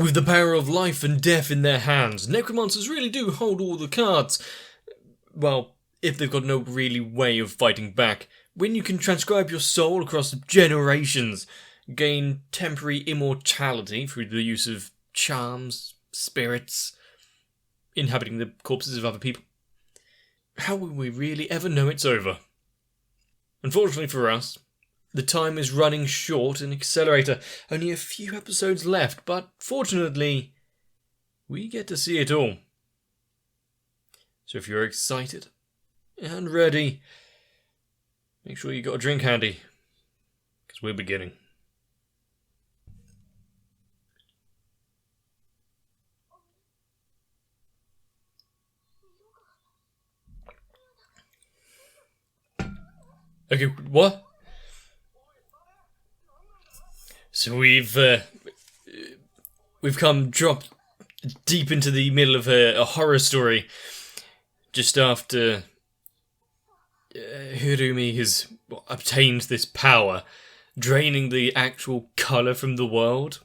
With the power of life and death in their hands, necromancers really do hold all the cards. Well, if they've got no really way of fighting back. When you can transcribe your soul across generations, gain temporary immortality through the use of charms, spirits, inhabiting the corpses of other people, how will we really ever know it's over? Unfortunately for us, the time is running short in Accelerator. Only a few episodes left, but fortunately, we get to see it all. So if you're excited and ready, make sure you got a drink handy, because we're beginning. Okay, what? So we've dropped deep into the middle of a horror story, just after Hirumi has obtained this power, draining the actual colour from the world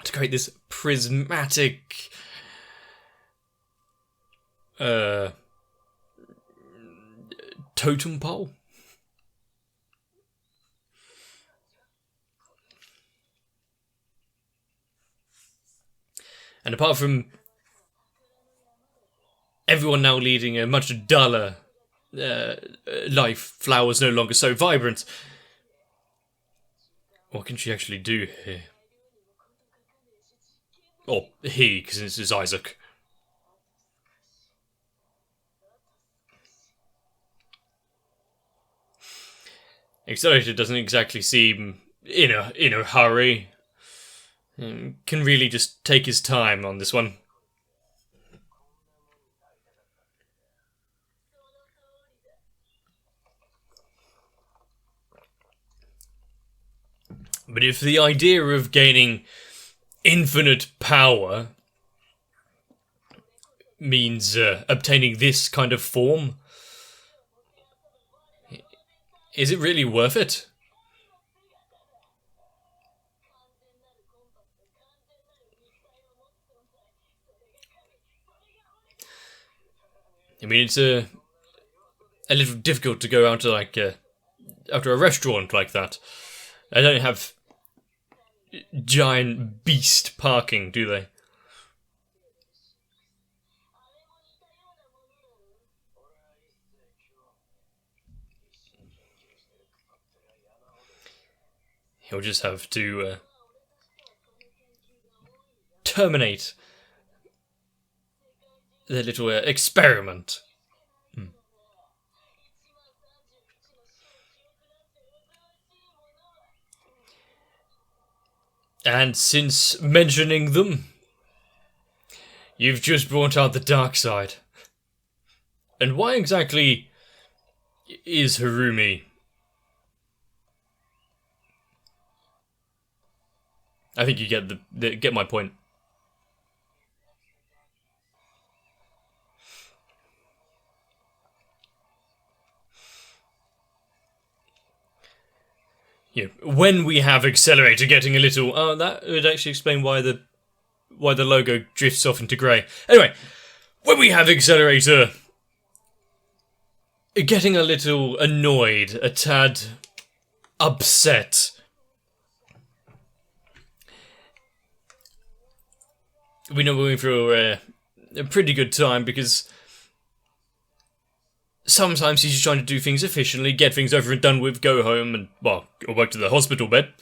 to create this prismatic totem pole. And apart from everyone now leading a much duller life, flowers no longer so vibrant, what can she actually do here? Or he, because this is Isaac. Accelerator doesn't exactly seem in a hurry. Can really just take his time on this one. But if the idea of gaining infinite power means obtaining this kind of form, is it really worth it? I mean, it's a little difficult to go out to after a restaurant like that. They don't have giant beast parking, do they? He'll just have to terminate the little experiment. And since mentioning them, you've just brought out the dark side. And why exactly is Hirumi? I think you get my point. Yeah, when we have Accelerator getting a little... that would actually explain why the logo drifts off into grey. Anyway, when we have Accelerator getting a little annoyed, a tad upset, we know we're going through a pretty good time, because sometimes he's just trying to do things efficiently, get things over and done with, go home and, well, go back to the hospital bed.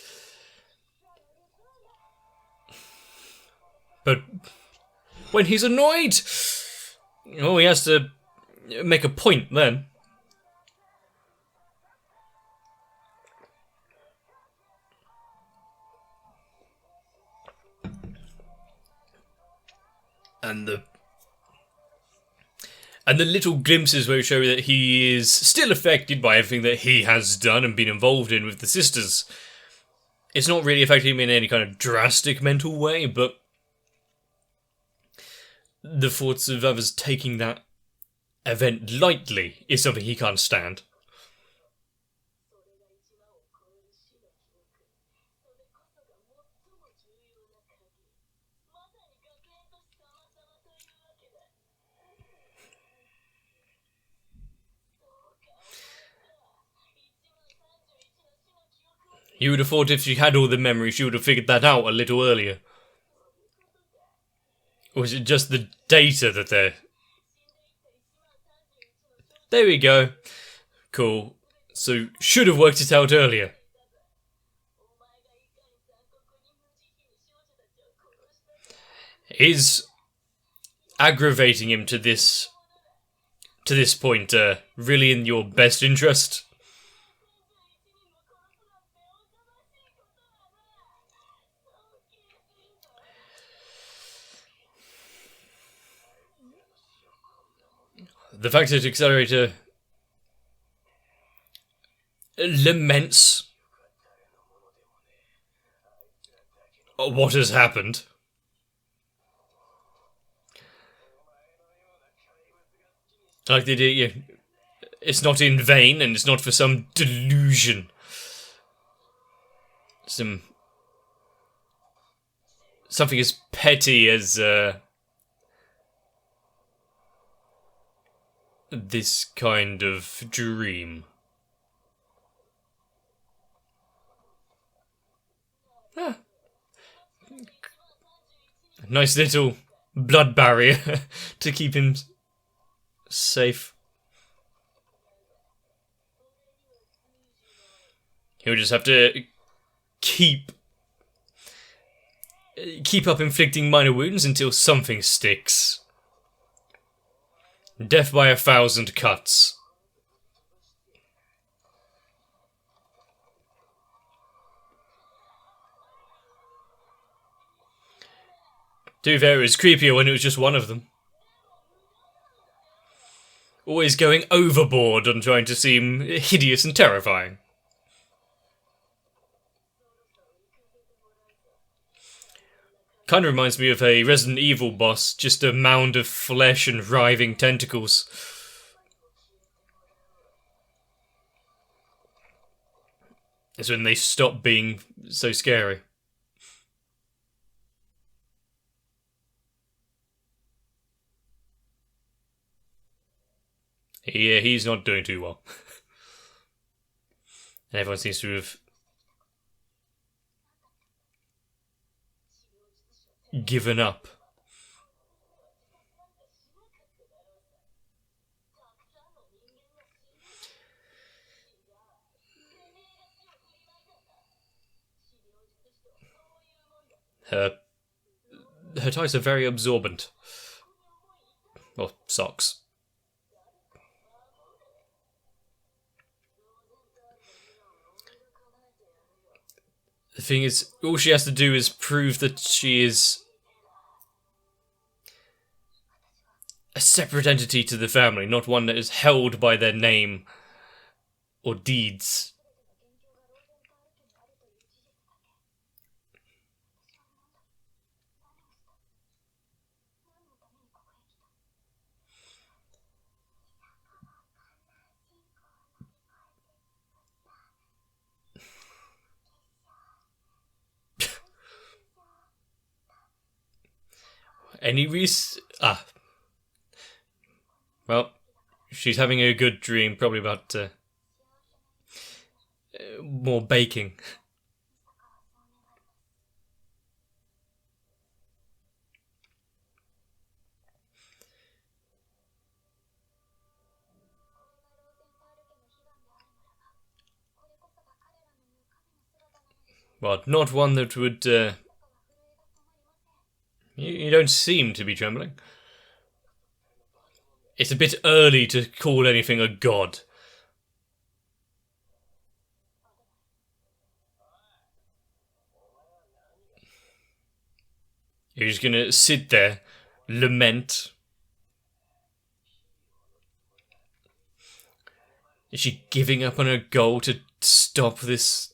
But when he's annoyed, he has to make a point then. And the little glimpses where we show that he is still affected by everything that he has done and been involved in with the sisters. It's not really affecting him in any kind of drastic mental way, but the thoughts of others taking that event lightly is something he can't stand. You would have thought if she had all the memories, she would have figured that out a little earlier. Or is it just the data that they're... There we go. Cool. So, should have worked it out earlier. Is aggravating him to this point really in your best interest? The fact that Accelerator laments what has happened. Like they did, it's not in vain, and it's not for some delusion. Something as petty as this kind of dream. Ah. Nice little blood barrier to keep him safe. He'll just have to keep up inflicting minor wounds until something sticks. Death by 1,000 cuts. To be fair, it was creepier when it was just one of them. Always going overboard on trying to seem hideous and terrifying. Kind of reminds me of a Resident Evil boss, just a mound of flesh and writhing tentacles. It's when they stop being so scary. Yeah, he's not doing too well. And everyone seems to have given up. Her ties are very absorbent. Or socks. The thing is, all she has to do is prove that she is a separate entity to the family, not one that is held by their name or deeds. Any reason? Well, she's having a good dream, probably about more baking. Well, not one that would... You don't seem to be trembling. It's a bit early to call anything a god. You're just gonna sit there, lament. Is she giving up on her goal to stop this?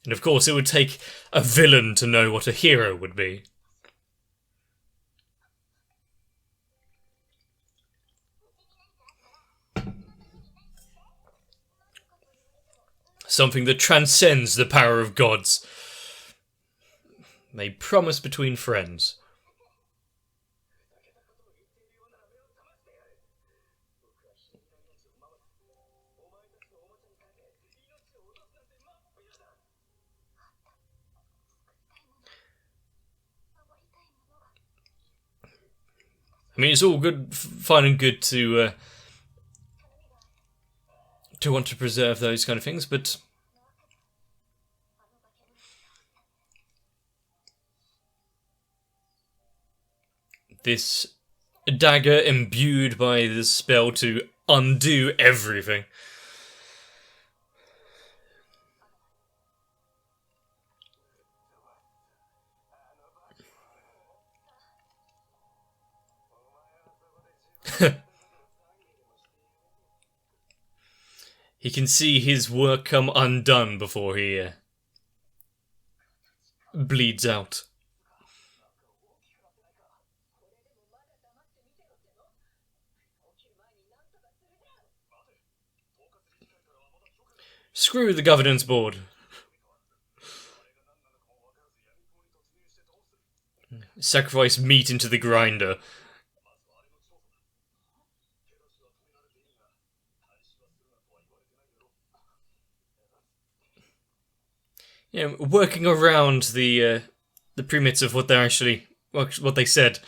And of course, it would take a villain to know what a hero would be. something that transcends the power of gods. They promise between friends. I mean, it's all good, fine and good to want to preserve those kind of things, but this dagger imbued by the spell to undo everything. He can see his work come undone before he bleeds out. Screw the governance board. Sacrifice meat into the grinder. Yeah, working around the premits of what they're actually, what they said.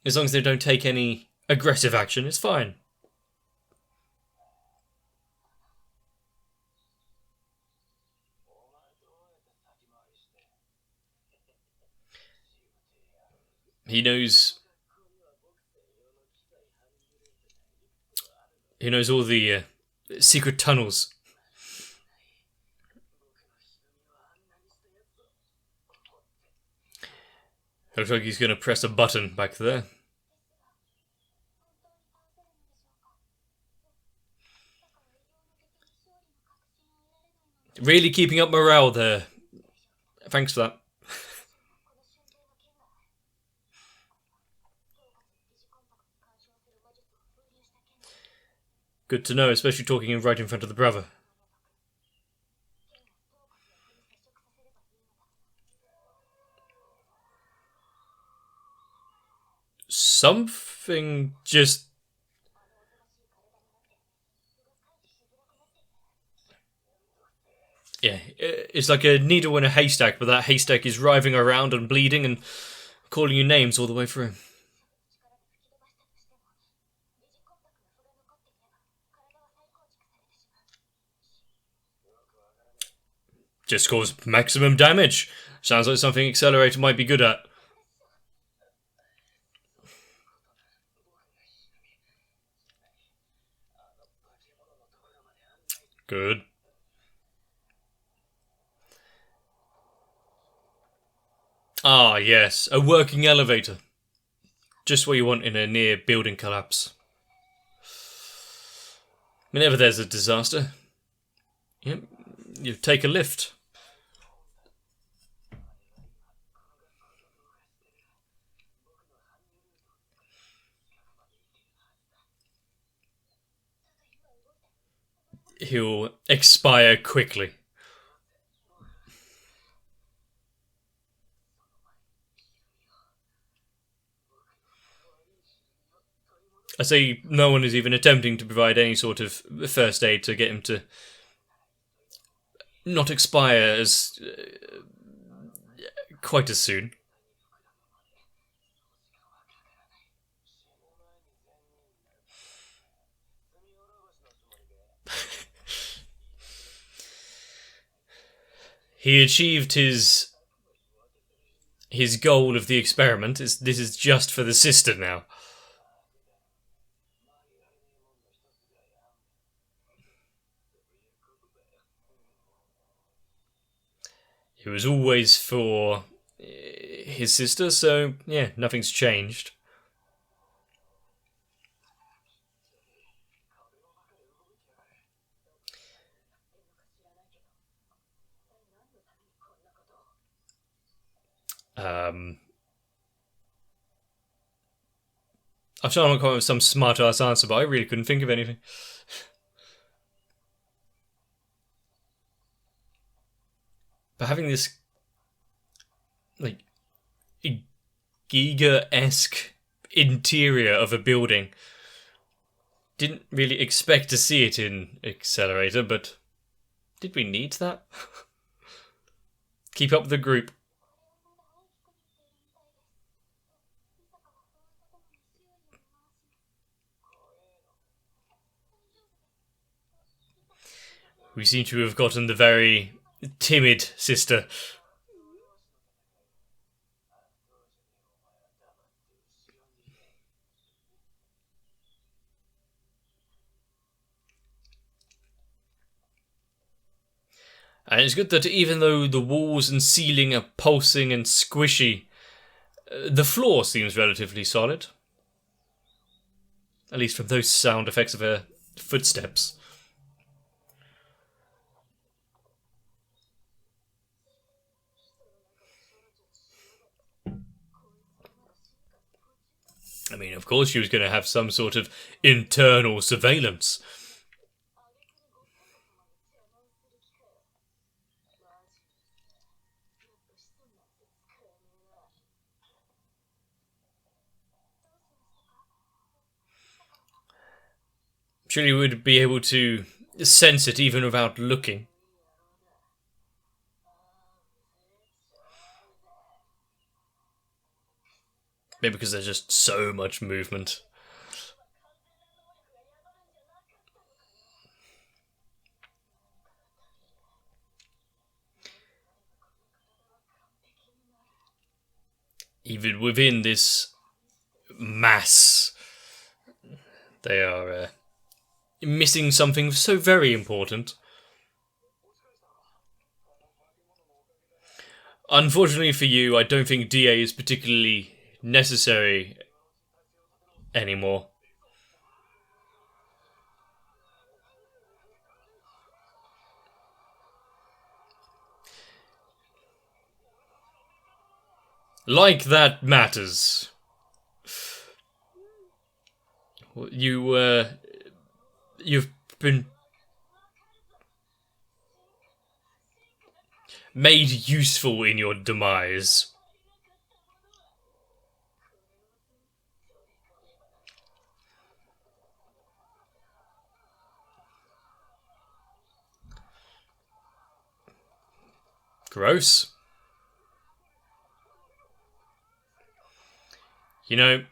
As long as they don't take any aggressive action, it's fine. He knows all the secret tunnels. Looks like he's going to press a button back there. Really keeping up morale there. Thanks for that. Good to know, especially talking right in front of the brother. Something just... Yeah, it's like a needle in a haystack, but that haystack is writhing around and bleeding and calling you names all the way through. Just cause maximum damage. Sounds like something Accelerator might be good at. Good. Ah, yes, a working elevator. Just what you want in a near building collapse. Whenever there's a disaster, you take a lift. He'll expire quickly. I say no one is even attempting to provide any sort of first aid to get him to not expire as quite as soon. He achieved his goal of the experiment. This is just for the sister now. It was always for his sister, so yeah, nothing's changed. I'm trying to come up with some smart-ass answer, but I really couldn't think of anything. But having this, like, Giga-esque interior of a building, didn't really expect to see it in Accelerator, but did we need that? Keep up the group. We seem to have gotten the very timid sister. And it's good that even though the walls and ceiling are pulsing and squishy, the floor seems relatively solid. At least from those sound effects of her footsteps. I mean, of course she was going to have some sort of internal surveillance. Surely we would be able to sense it even without looking. Maybe because there's just so much movement. Even within this mass, they are missing something so very important. Unfortunately for you, I don't think DA is particularly necessary anymore. Like that matters. You've been made useful in your demise. Gross. You know,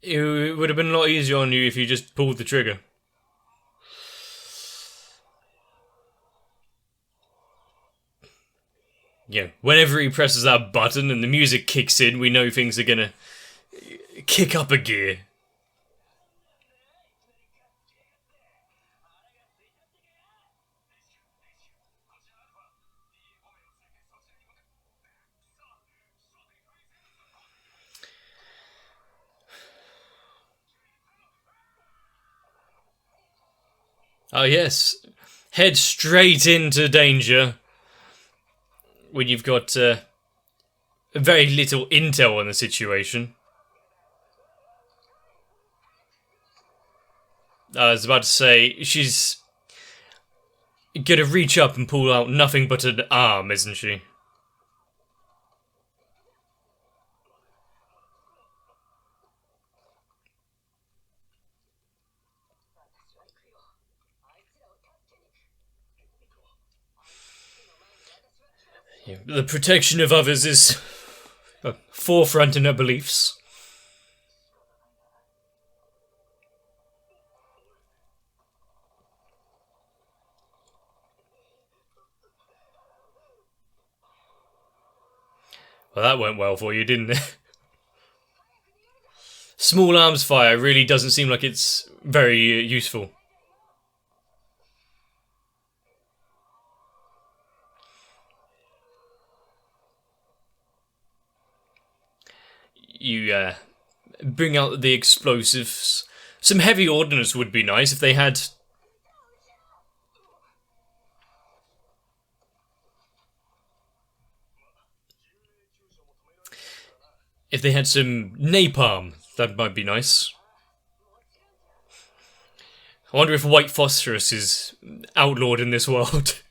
it would have been a lot easier on you if you just pulled the trigger. Yeah, whenever he presses that button and the music kicks in, we know things are gonna kick up a gear. Oh yes, head straight into danger when you've got very little intel on the situation. I was about to say, she's gonna reach up and pull out nothing but an arm, isn't she? Yeah, the protection of others is forefront in her beliefs. Well, that went well for you, didn't it? Small arms fire really doesn't seem like it's very useful. You bring out the explosives. Some heavy ordnance would be nice if they had. If they had some napalm, that might be nice. I wonder if white phosphorus is outlawed in this world.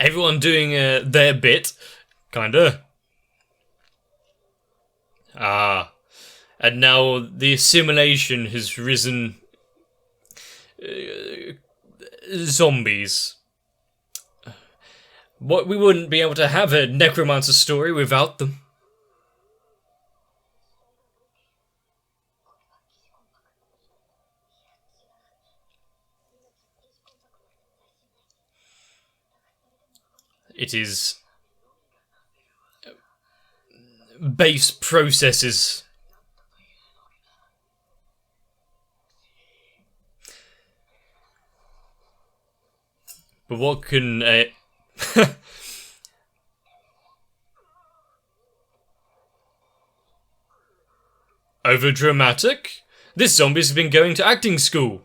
Everyone doing their bit, kinda. Ah, and now the assimilation has risen. Zombies. What, we wouldn't be able to have a necromancer story without them. It is base processes. But what can over dramatic? This zombie's been going to acting school.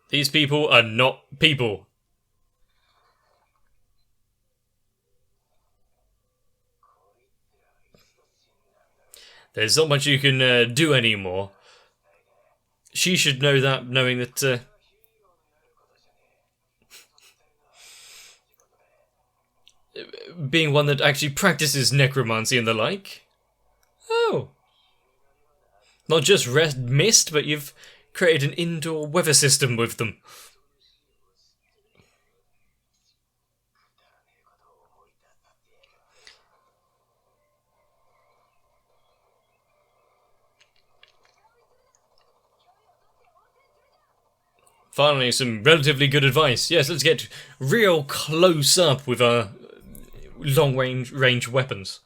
These people are not people. There's not much you can do anymore. She should know that, knowing that being one that actually practices necromancy and the like. Oh. Not just mist, but you've created an indoor weather system with them. Finally, some relatively good advice. Yes, let's get real close up with our long-range weapons.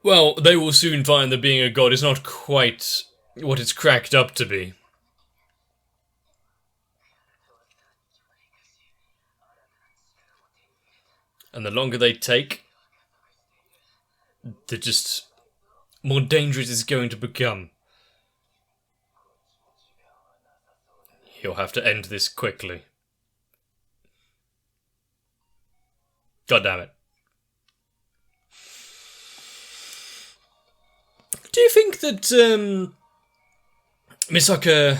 Well, they will soon find that being a god is not quite what it's cracked up to be. And the longer they take, the just more dangerous it's going to become. You'll have to end this quickly. God damn it. Do you think that Misaka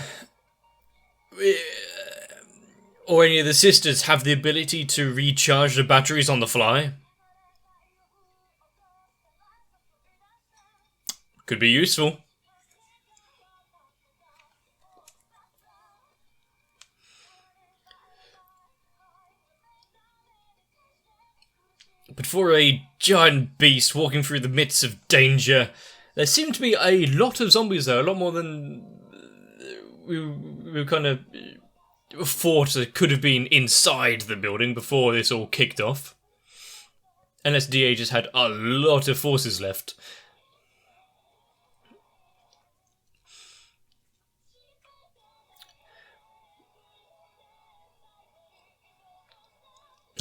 or any of the sisters have the ability to recharge the batteries on the fly? Could be useful. But for a giant beast walking through the midst of danger, there seem to be a lot of zombies there, a lot more than we kind of thought that could have been inside the building before this all kicked off. Unless DA just had a lot of forces left.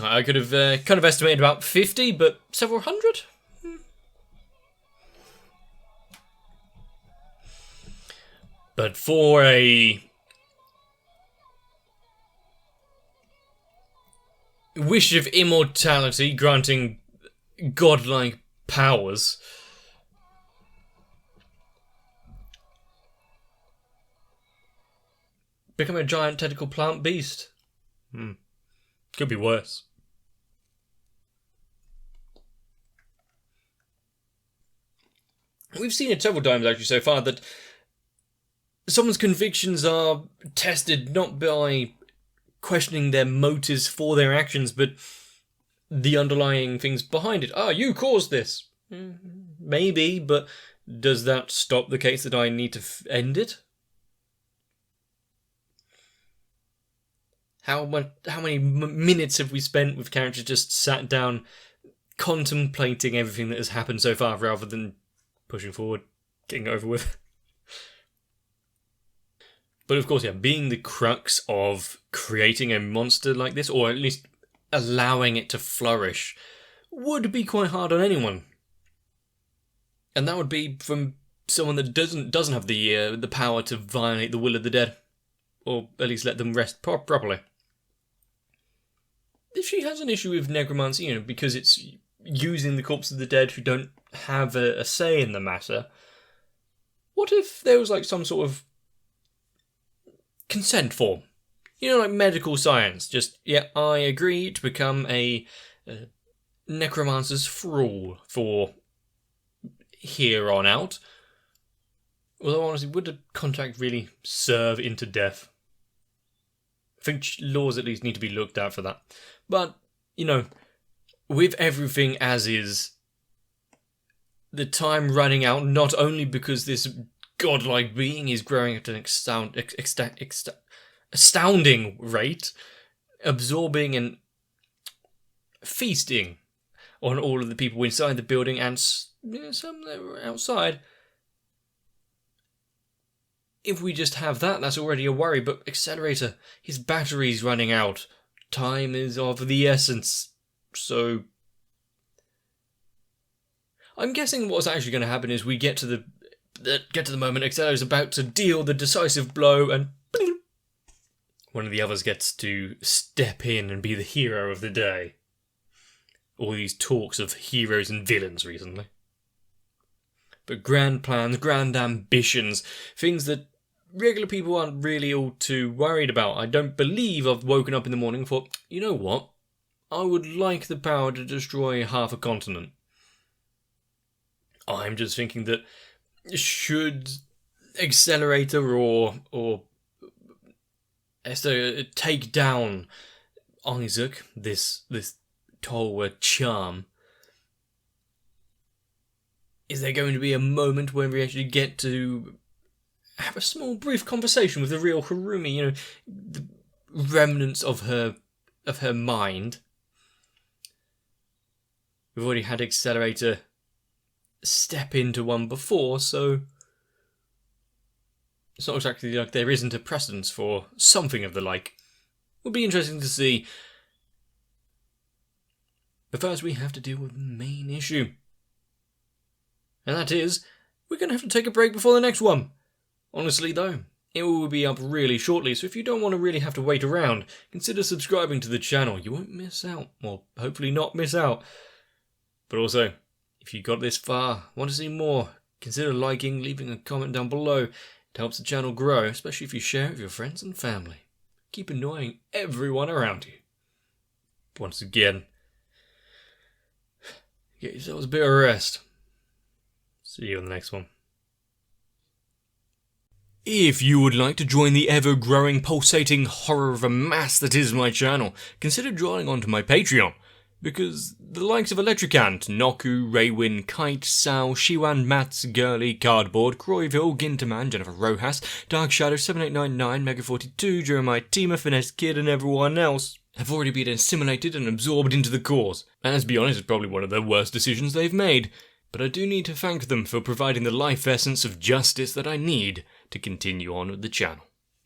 I could have kind of estimated about 50, but several hundred? But for a wish of immortality granting godlike powers, become a giant tentacle plant beast. Could be worse. We've seen it several times actually so far that someone's convictions are tested not by questioning their motives for their actions, but the underlying things behind it. Ah, you caused this. Maybe, but does that stop the case that I need to end it? How many minutes have we spent with characters just sat down contemplating everything that has happened so far rather than pushing forward, getting it over with? But of course, yeah, being the crux of creating a monster like this, or at least allowing it to flourish, would be quite hard on anyone. And that would be from someone that doesn't have the power to violate the will of the dead. or at least let them rest properly. If she has an issue with necromancy, because it's using the corpses of the dead who don't have a say in the matter, what if there was like some sort of consent form? Like medical science. Just, I agree to become a necromancer's thrall for here on out. Although honestly, would the contract really serve into death? I think laws at least need to be looked at for that. But, with everything as is, the time running out, not only because this godlike being is growing at an astounding rate, absorbing and feasting on all of the people inside the building and some that were outside. If we just have that, that's already a worry. But Accelerator, his battery's running out. Time is of the essence. So I'm guessing what's actually going to happen is we get to the moment Accelerator's about to deal the decisive blow, and one of the others gets to step in and be the hero of the day. All these talks of heroes and villains recently. But grand plans, grand ambitions, things that regular people aren't really all too worried about. I don't believe I've woken up in the morning and thought, you know what? I would like the power to destroy half a continent. I'm just thinking that should Accelerator or Esther take down Isaac, this Tolwa charm, is there going to be a moment where we actually get to have a small brief conversation with the real Harumi, the remnants of her mind? We've already had Accelerator step into one before, so it's not exactly like there isn't a precedence for something of the like. Will be interesting to see. But first we have to deal with the main issue. And that is, we're going to have to take a break before the next one. Honestly though, it will be up really shortly, so if you don't want to really have to wait around, consider subscribing to the channel. You won't miss out, or hopefully not miss out. But also, if you got this far, want to see more, consider liking, leaving a comment down below. It helps the channel grow, especially if you share it with your friends and family. Keep annoying everyone around you. Once again, get yourselves a bit of rest. See you on the next one. If you would like to join the ever-growing, pulsating horror of a mass that is my channel, consider joining onto my Patreon. Because the likes of Electricant, Noku, Raywin, Kite, Sal, Shiwan, Mats, Gurley, Cardboard, Croyville, Ginterman, Jennifer Rojas, Dark Shadow 7899, Mega42, Jeremiah Teema, Finesse Kid, and everyone else have already been assimilated and absorbed into the cause. And let's be honest, it's probably one of the worst decisions they've made. But I do need to thank them for providing the life essence of justice that I need to continue on with the channel.